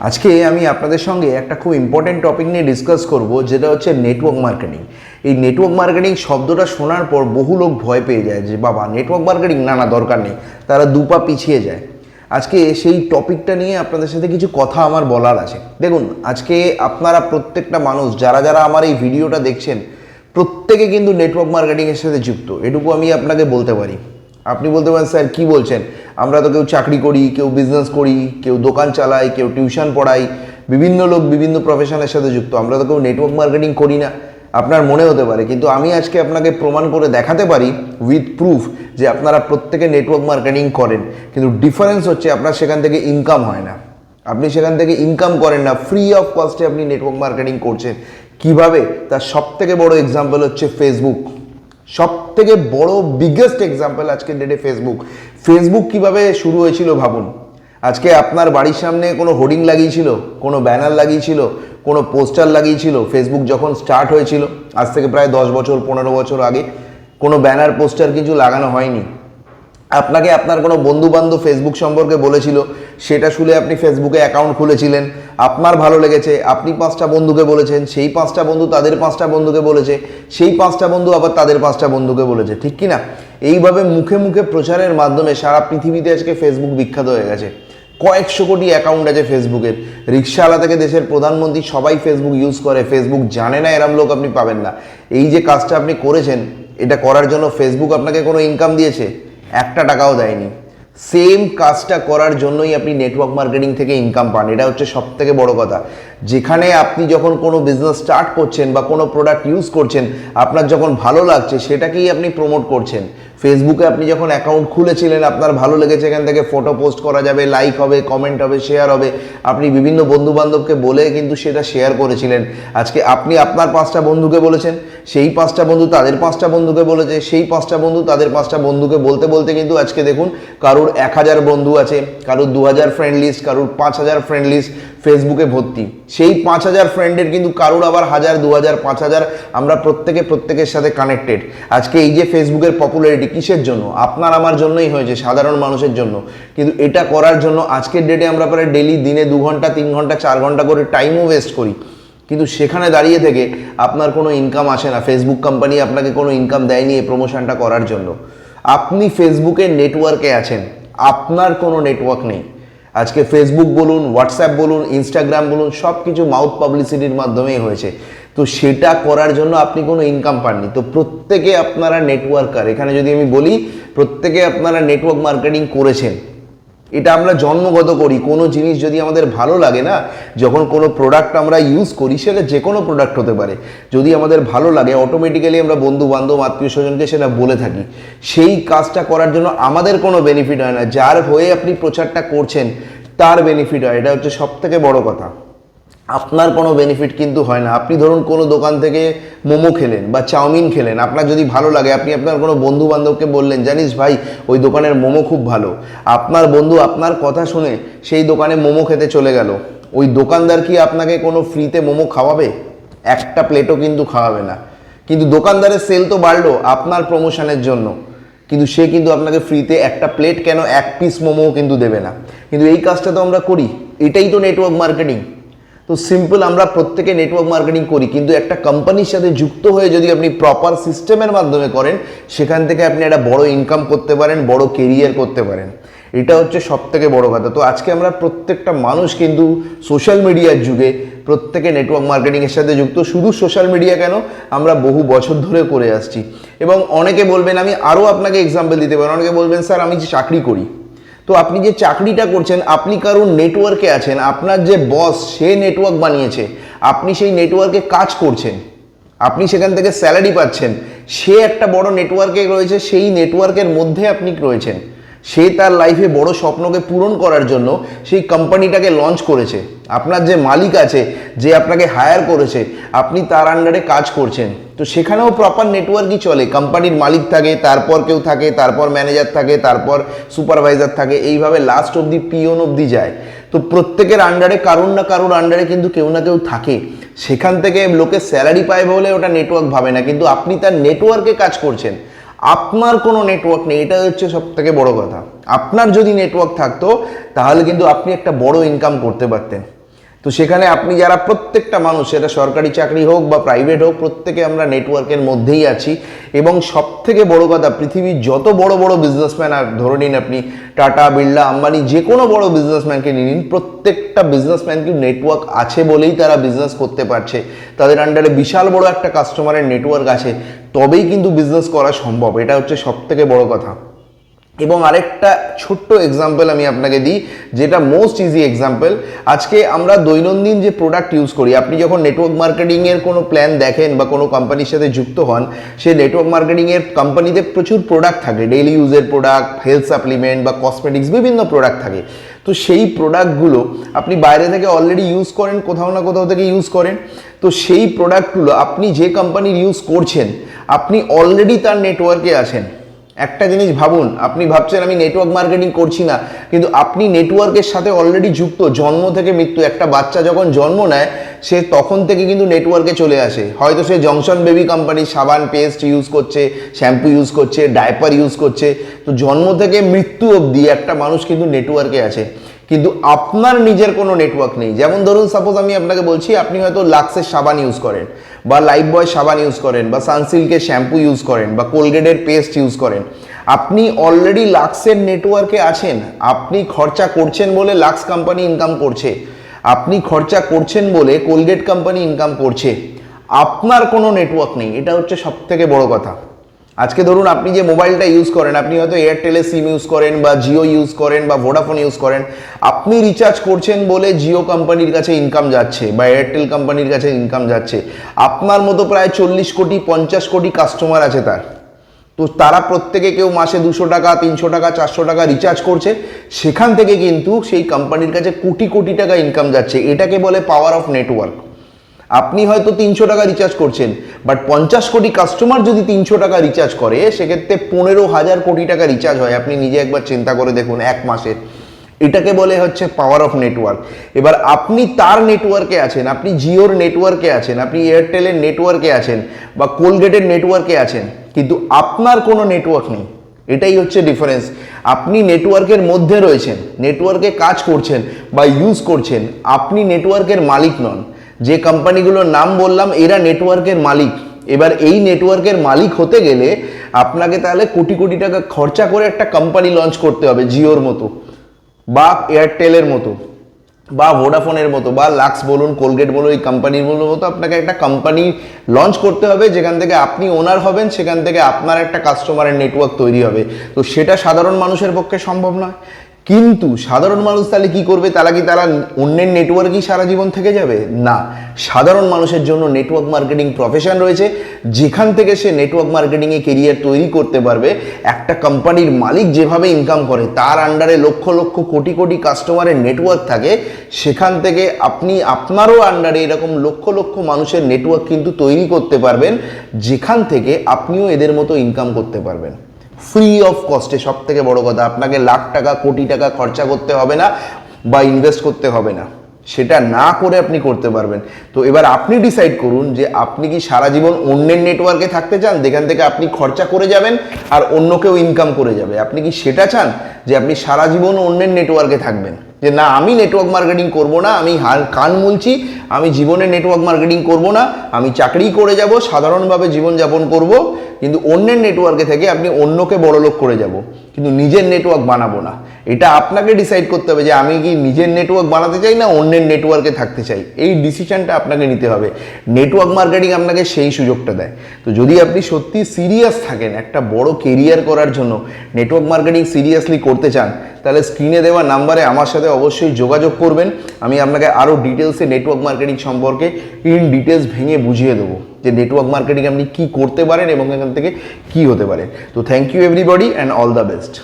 আজকে আমি আপনাদের সঙ্গে একটা খুব ইম্পর্টেন্ট টপিক নিয়ে ডিসকাস করব, যেটা হচ্ছে নেটওয়ার্ক মার্কেটিং। এই নেটওয়ার্ক মার্কেটিং শব্দটা শোনার পর বহু লোক ভয় পেয়ে যায় যে বাবা নেটওয়ার্ক মার্কেটিং, না দরকার নেই, তারা দুপা পিছিয়ে যায়। আজকে সেই টপিকটা নিয়ে আপনাদের সাথে কিছু কথা আমার বলার আছে। দেখুন, আজকে আপনারা প্রত্যেকটা মানুষ যারা যারা আমার এই ভিডিওটা দেখছেন, প্রত্যেকে কিন্তু নেটওয়ার্ক মার্কেটিংয়ের সাথে যুক্ত, এটুকু আমি আপনাকে বলতে পারি। আপনি বলতে পারেন স্যার কী বলছেন, আমরা তো কেউ চাকরি করি, কেউ বিজনেস করি, কেউ দোকান চালাই, কেউ টিউশন পড়াই, বিভিন্ন লোক বিভিন্ন প্রফেশনের সাথে যুক্ত, আমরা তো কেউ নেটওয়ার্ক মার্কেটিং করি না। আপনার মনে হতে পারে, কিন্তু আমি আজকে আপনাকে প্রমাণ করে দেখাতে পারি উইথ প্রুফ যে আপনারা প্রত্যেকে নেটওয়ার্ক মার্কেটিং করেন, কিন্তু ডিফারেন্স হচ্ছে আপনার সেখান থেকে ইনকাম হয় না। আপনি সেখান থেকে ইনকাম করেন না, ফ্রি অফ কস্টে আপনি নেটওয়ার্ক মার্কেটিং করছেন। কিভাবে? তার সব থেকে বড় এক্সাম্পল হচ্ছে ফেসবুক। সব থেকে বড় বিগেস্ট এক্সাম্পল আজকের ডেটে ফেসবুক। ফেসবুক কিভাবে শুরু হয়েছিল ভাবুন। আজকে আপনার বাড়ির সামনে কোনো হোর্ডিং লাগিয়েছিল, কোনো ব্যানার লাগিয়েছিল, কোনো পোস্টার লাগিয়েছিল ফেসবুক যখন স্টার্ট হয়েছিল, আজ থেকে প্রায় 10 বছর 15 বছর আগে কোনো ব্যানার পোস্টার কিছু লাগানো হয়নি। আপনাকে আপনার কোনো বন্ধু বান্ধব ফেসবুক সম্পর্কে বলেছিল, সেটা শুনে আপনি ফেসবুকে অ্যাকাউন্ট খুলেছিলেন, আপনার ভালো লেগেছে, আপনি 5টা বন্ধুকে বলেছেন, সেই 5টা বন্ধু তাদের 5টা বন্ধুকে বলেছে, সেই 5টা বন্ধু আবার তাদের 5টা বন্ধুকে বলেছে, ঠিক কি না? এইভাবে মুখে মুখে প্রচারের মাধ্যমে সারা পৃথিবীতে আজকে ফেসবুক বিখ্যাত হয়ে গেছে। কয়েকশো কোটি অ্যাকাউন্ট আছে ফেসবুকের। রিক্সাওয়ালা থেকে দেশের প্রধানমন্ত্রী সবাই ফেসবুক ইউজ করে। ফেসবুক জানে না এরম লোক আপনি পাবেন না। এই যে কাজটা আপনি করেছেন, এটা করার জন্য ফেসবুক আপনাকে কোনো ইনকাম দিয়েছে? একটা টাকাও দেয়নি। সেম কাজটা করার জন্যই আপনি নেটওয়ার্ক মার্কেটিং থেকে ইনকাম পান। এটা হচ্ছে সব থেকে বড় কথা। যেখানে আপনি যখন কোনো বিজনেস স্টার্ট করছেন বা কোনো প্রোডাক্ট ইউজ করছেন, আপনার যখন ভালো লাগছে সেটাকেই আপনি প্রমোট করছেন। ফেসবুকে আপনি যখন অ্যাকাউন্ট খুলেছিলেন, আপনার ভালো লেগেছে, এখান থেকে ফটো পোস্ট করা যাবে, লাইক হবে, কমেন্ট হবে, শেয়ার হবে, আপনি বিভিন্ন বন্ধু বান্ধবকে বলে কিন্তু সেটা শেয়ার করেছিলেন। আজকে আপনি আপনার 5টা বন্ধুকে বলেছেন, সেই 5টা বন্ধু তাদের 5টা বন্ধুকে বলেছে, সেই 5টা বন্ধু তাদের 5টা বন্ধুকে বলতে বলতে কিন্তু আজকে দেখুন, কারুর 1000 বন্ধু আছে, কারুর 2000 ফ্রেন্ড লিস্ট, কারুর 5000 ফ্রেন্ড লিস্ট ফেসবুকে ভর্তি। সেই 5000 ফ্রেন্ডের কিন্তু কারুর আবার 1000, 2000, 5000, আমরা প্রত্যেকের সাথে কানেক্টেড। আজকে এই যে ফেসবুকের পপুলারিটি কিসের জন্য? আপনার আমার জন্যই হয়েছে, সাধারণ মানুষের জন্য। কিন্তু এটা করার জন্য আজকের ডেটে আমরা প্রায় ডেলি দিনে 2 ঘন্টা 3 ঘন্টা 4 ঘন্টা করে টাইমও ওয়েস্ট করি, কিন্তু সেখানে দাঁড়িয়ে থেকে আপনার কোনো ইনকাম আসে না। ফেসবুক কোম্পানি আপনাকে কোনো ইনকাম দেয়নি এই প্রমোশনটা করার জন্য। আপনি ফেসবুকের নেটওয়ার্কে আছেন, আপনার কোনো নেটওয়ার্ক নেই। আজকে ফেসবুক বলুন, হোয়াটসঅ্যাপ বলুন, ইনস্টাগ্রাম বলুন, সব কিছু মাউথ পাবলিসিটির মাধ্যমেই হয়েছে। তো সেটা করার জন্য আপনি কোনো ইনকাম পাননি। তো প্রত্যেকে আপনারা নেটওয়ার্কার। এখানে যদি আমি বলি, প্রত্যেকে আপনারা নেটওয়ার্ক মার্কেটিং করেছেন। এটা আমরা জন্মগত করি। কোনো জিনিস যদি আমাদের ভালো লাগে না, যখন কোনো প্রোডাক্ট আমরা ইউজ করি, সেটা যে কোনো প্রোডাক্ট হতে পারে, যদি আমাদের ভালো লাগে অটোমেটিক্যালি আমরা বন্ধু বান্ধব আত্মীয় স্বজনকে সেটা বলে থাকি। সেই কাজটা করার জন্য আমাদের কোনো বেনিফিট হয় না, যার হয়ে আপনি প্রচারটা করছেন তার বেনিফিট হয়। এটা হচ্ছে সব থেকে বড় কথা। আপনার কোনো বেনিফিট কিন্তু হয় না। আপনি ধরুন কোনো দোকান থেকে মোমো খেলেন বা চাউমিন খেলেন, আপনার যদি ভালো লাগে, আপনি আপনার কোনো বন্ধু বান্ধবকে বললেন, জানিস ভাই ওই দোকানের মোমো খুব ভালো। আপনার বন্ধু আপনার কথা শুনে সেই দোকানে মোমো খেতে চলে গেল। ওই দোকানদার কি আপনাকে কোনো ফ্রিতে মোমো খাওয়াবে? একটা প্লেটও কিন্তু খাওয়াবে না। কিন্তু দোকানদারের সেল তো বাড়লো আপনার প্রমোশনের জন্য, কিন্তু সে কিন্তু আপনাকে ফ্রিতে একটা প্লেট কেন, 1 পিস মোমোও কিন্তু দেবে না। কিন্তু এই কাজটা তো আমরা করি। এটাই তো নেটওয়ার্ক মার্কেটিং। তো সিম্পল, আমরা প্রত্যেকে নেটওয়ার্ক মার্কেটিং করি, কিন্তু একটা কোম্পানির সাথে যুক্ত হয়ে যদি আপনি প্রপার সিস্টেমের মাধ্যমে করেন, সেখান থেকে আপনি একটা বড় ইনকাম করতে পারেন, বড় কেরিয়ার করতে পারেন। এটা হচ্ছে সব থেকে বড় কথা। তো আজকে আমরা প্রত্যেকটা মানুষ কিন্তু সোশ্যাল মিডিয়ার যুগে প্রত্যেকে নেটওয়ার্ক মার্কেটিংয়ের সাথে যুক্ত। শুধু সোশ্যাল মিডিয়া কেন, আমরা বহু বছর ধরে করে আসছি। এবং অনেকে বলবেন, আমি আরও আপনাকে এক্সাম্পল দিতে পারি, অনেকে বলবেন স্যার আমি যে চাকরি করি। তো আপনি যে চাকরিটা করছেন, আপনি কারোর নেটওয়ার্কে আছেন, আপনার যে বস সে নেটওয়ার্ক বানিয়েছে, আপনি সেই নেটওয়ার্কে কাজ করছেন, আপনি সেখান থেকে স্যালারি পাচ্ছেন, সে একটা বড় নেটওয়ার্কে রয়েছে, সেই নেটওয়ার্কের মধ্যে আপনি রয়েছেন। সে তার লাইফে বড় স্বপ্নকে পূরণ করার জন্য সেই কোম্পানিটাকে লঞ্চ করেছে। আপনার যে মালিক আছে, যে আপনাকে হায়ার করেছে, আপনি তার আন্ডারে কাজ করছেন। তো সেখানেও প্রপার নেটওয়ার্কই চলে। কোম্পানির মালিক থাকে, তারপর কেউ থাকে, তারপর ম্যানেজার থাকে, তারপর সুপারভাইজার থাকে, এইভাবে লাস্ট অবধি পিওন অবধি যায়। তো প্রত্যেকের আন্ডারে কারুর না কারুর আন্ডারে কিন্তু কেউ না কেউ থাকে। সেখান থেকে লোকে স্যালারি পায় বলে ওটা নেটওয়ার্ক ভাবে না, কিন্তু আপনি তার নেটওয়ার্কে কাজ করছেন। আপনার কোনো নেটওয়ার্ক নেই, এটা হচ্ছে সব থেকে বড় কথা। আপনার যদি নেটওয়ার্ক থাকতো, তাহলে কিন্তু আপনি একটা বড় ইনকাম করতে পারতেন। তো সেখানে আপনি যারা প্রত্যেকটা মানুষ, সেটা সরকারি চাকরি হোক বা প্রাইভেট হোক, প্রত্যেকে আমরা নেটওয়ার্কের মধ্যেই আছি। এবং সব থেকে বড় কথা, পৃথিবীর যত বড় বড় বিজনেসম্যান, আর ধরে নিন আপনি টাটা, বিড়লা, আম্বানি, যে কোনো বড় বিজনেসম্যানকে নিন, প্রত্যেকটা বিজনেসম্যান কিন্তু নেটওয়ার্ক আছে বলেই তারা বিজনেস করতে পারছে। তাদের আন্ডারে বিশাল বড় একটা কাস্টমারের নেটওয়ার্ক আছে, তবেই কিন্তু বিজনেস করা সম্ভব। এটা হচ্ছে সব থেকে বড় কথা। এবং আরেকটা ছোট্ট এক্সাম্পল আমি আপনাকে দিই, যেটা মোস্ট ইজি এক্সাম্পল। আজকে আমরা দৈনন্দিন যে প্রোডাক্ট ইউজ করি, আপনি যখন নেটওয়ার্ক মার্কেটিংয়ের কোনো প্ল্যান দেখেন বা কোনো কোম্পানির সাথে যুক্ত হন, সেই নেটওয়ার্ক মার্কেটিংয়ের কোম্পানিতে প্রচুর প্রোডাক্ট থাকে, ডেইলি ইউজের প্রোডাক্ট, হেলথ সাপ্লিমেন্ট বা কসমেটিক্স, বিভিন্ন প্রোডাক্ট থাকে। তো সেই প্রোডাক্টগুলো আপনি বাইরে থেকে অলরেডি ইউজ করেন, কোথাও না কোথাও থেকে ইউজ করেন। তো সেই প্রোডাক্টগুলো আপনি যে কোম্পানির ইউজ করছেন, আপনি অলরেডি তার নেটওয়ার্কে আছেন। একটা জিনিস ভাবুন, আপনি ভাবছেন আমি নেটওয়ার্ক মার্কেটিং করছি না, কিন্তু আপনি নেটওয়ার্কের সাথে অলরেডি যুক্ত। জন্ম থেকে মৃত্যু, একটা বাচ্চা যখন জন্ম নেয়, সে তখন থেকে কিন্তু নেটওয়ার্কে চলে আসে। হয়তো সে জংশন বেবি কোম্পানির সাবান, পেস্ট ইউজ করছে, শ্যাম্পু ইউজ করছে, ডাইপার ইউজ করছে। তো জন্ম থেকে মৃত্যু অবধি একটা মানুষ কিন্তু নেটওয়ার্কে আছে। কিন্তু আপনার নিজের কোনো নেটওয়ার্ক নেই। যেমন ধরুন, সাপোজ আমি আপনাকে বলছি, আপনি হয়তো লাক্সের সাবান ইউজ করেন, বা লাইফবয় সাবান ইউজ করেন, বা সানসিল্কের শ্যাম্পু ইউজ করেন, বা কোলগেটের পেস্ট ইউজ করেন। আপনি অলরেডি লাক্সের নেটওয়ার্কে আছেন। আপনি খরচা করছেন বলে লাক্স কোম্পানি ইনকাম করছে, আপনি খরচা করছেন বলে কোলগেট কোম্পানি ইনকাম করছে। আপনার কোনো নেটওয়ার্ক নেই, এটা হচ্ছে সব থেকে বড় কথা। আজকে ধরুন, আপনি যে মোবাইলটা ইউজ করেন, আপনি হয়তো এয়ারটেলের সিম ইউজ করেন, বা জিও ইউজ করেন, বা ভোডাফোন ইউজ করেন। আপনি রিচার্জ করছেন বলে জিও কোম্পানির কাছে ইনকাম যাচ্ছে, বা এয়ারটেল কোম্পানির কাছে ইনকাম যাচ্ছে। আপনার মতো প্রায় 40 কোটি 50 কোটি কাস্টমার আছে তার। তো তারা প্রত্যেকে কেউ মাসে 200 টাকা, 300 টাকা, 400 টাকা রিচার্জ করছে। সেখান থেকে কিন্তু সেই কোম্পানির কাছে কোটি কোটি টাকা ইনকাম যাচ্ছে। এটাকে বলে পাওয়ার অফ নেটওয়ার্ক। আপনি হয়তো 300 টাকা রিচার্জ করছেন, বাট 50 কোটি কাস্টমার যদি 300 টাকা রিচার্জ করে, সেক্ষেত্রে 15,000 কোটি টাকা রিচার্জ হয়। আপনি নিজে একবার চিন্তা করে দেখুন, এক মাসের। এটাকে বলে হচ্ছে পাওয়ার অফ নেটওয়ার্ক। এবার আপনি তার নেটওয়ার্কে আছেন, আপনি জিওর নেটওয়ার্কে আছেন, আপনি এয়ারটেলের নেটওয়ার্কে আছেন, বা কোলগেটের নেটওয়ার্কে আছেন, কিন্তু আপনার কোনো নেটওয়ার্ক নেই। এটাই হচ্ছে ডিফারেন্স। আপনি নেটওয়ার্কের মধ্যে রয়েছেন, নেটওয়ার্কে কাজ করছেন বা ইউজ করছেন, আপনি নেটওয়ার্কের মালিক নন। যে কোম্পানিগুলোর নাম বললাম, এরা নেটওয়ার্কের মালিক। এবার এই নেটওয়ার্কের মালিক হতে গেলে আপনাকে তাহলে কোটি কোটি টাকা খরচা করে একটা কোম্পানি লঞ্চ করতে হবে, জিওর মতো, বা এয়ারটেলের মতো, বা ভোডাফোনের মতো, বা লাক্স বলুন, কোলগেট বলুন, এই কোম্পানিগুলোর মতো আপনাকে একটা কোম্পানি লঞ্চ করতে হবে, যেখান থেকে আপনি ওনার হবেন, সেখান থেকে আপনার একটা কাস্টমারের নেটওয়ার্ক তৈরি হবে। তো সেটা সাধারণ মানুষের পক্ষে সম্ভব নয়। কিন্তু সাধারণ মানুষ তাহলে কি করবে? তারা অন্যের নেটওয়ার্কই সারা জীবন থেকে যাবে? না, সাধারণ মানুষের জন্য নেটওয়ার্ক মার্কেটিং প্রফেশন রয়েছে, যেখান থেকে সে নেটওয়ার্ক মার্কেটিংয়ে কেরিয়ার তৈরি করতে পারবে। একটা কোম্পানির মালিক যেভাবে ইনকাম করে, তার আন্ডারে লক্ষ লক্ষ কোটি কোটি কাস্টমারের নেটওয়ার্ক থাকে, সেখান থেকে আপনি আপনারও আন্ডারে এরকম লক্ষ লক্ষ মানুষের নেটওয়ার্ক কিন্তু তৈরি করতে পারবেন, যেখান থেকে আপনিও এদের মতো ইনকাম করতে পারবেন ফ্রি অফ কস্টে। সব থেকে বড় কথা, আপনাকে লাখ টাকা, কোটি টাকা খরচা করতে হবে না, বা ইনভেস্ট করতে হবে না। সেটা না করে আপনি করতে পারবেন। তো এবার আপনি ডিসাইড করুন যে আপনি কি সারা জীবন অন্যের নেটওয়ার্কে থাকতে চান, যেখান থেকে আপনি খরচা করে যাবেন আর অন্য কেউ ইনকাম করে যাবে? আপনি কি সেটা চান, যে আপনি সারা জীবন অন্যের নেটওয়ার্কে থাকবেন, যে না আমি নেটওয়ার্ক মার্কেটিং করব না, আমি কান মুলছি, আমি জীবনে নেটওয়ার্ক মার্কেটিং করব না, আমি চাকরি করে যাব, সাধারণভাবে জীবনযাপন করব, কিন্তু অন্যের নেটওয়ার্কে থেকে আপনি অন্যকে বড়লোক করে যাব, কিন্তু নিজের নেটওয়ার্ক বানাবো না? এটা আপনাকে ডিসাইড করতে হবে যে আমি কি নিজের নেটওয়ার্ক বানাতে চাই না অন্যের নেটওয়ার্কে থাকতে চাই। এই ডিসিশনটা আপনাকে নিতে হবে। নেটওয়ার্ক মার্কেটিং আপনাকে সেই সুযোগটা দেয়। তো যদি আপনি সত্যি সিরিয়াস থাকেন একটা বড় কেরিয়ার করার জন্য, নেটওয়ার্ক মার্কেটিং সিরিয়াসলি করতে চান, তাহলে স্ক্রিনে দেওয়া নাম্বারে আমার সাথে অবশ্যই যোগাযোগ করবেন। আমি আপনাকে আরও ডিটেলসে নেটওয়ার্ক মার্কেটিং সম্পর্কে ইন ডিটেলস ভেঙে বুঝিয়ে দেবো, যে নেটওয়ার্ক মার্কেটিং আপনি কী করতে পারেন এবং এখান থেকে কী হতে পারে। তো thank you everybody and all the best.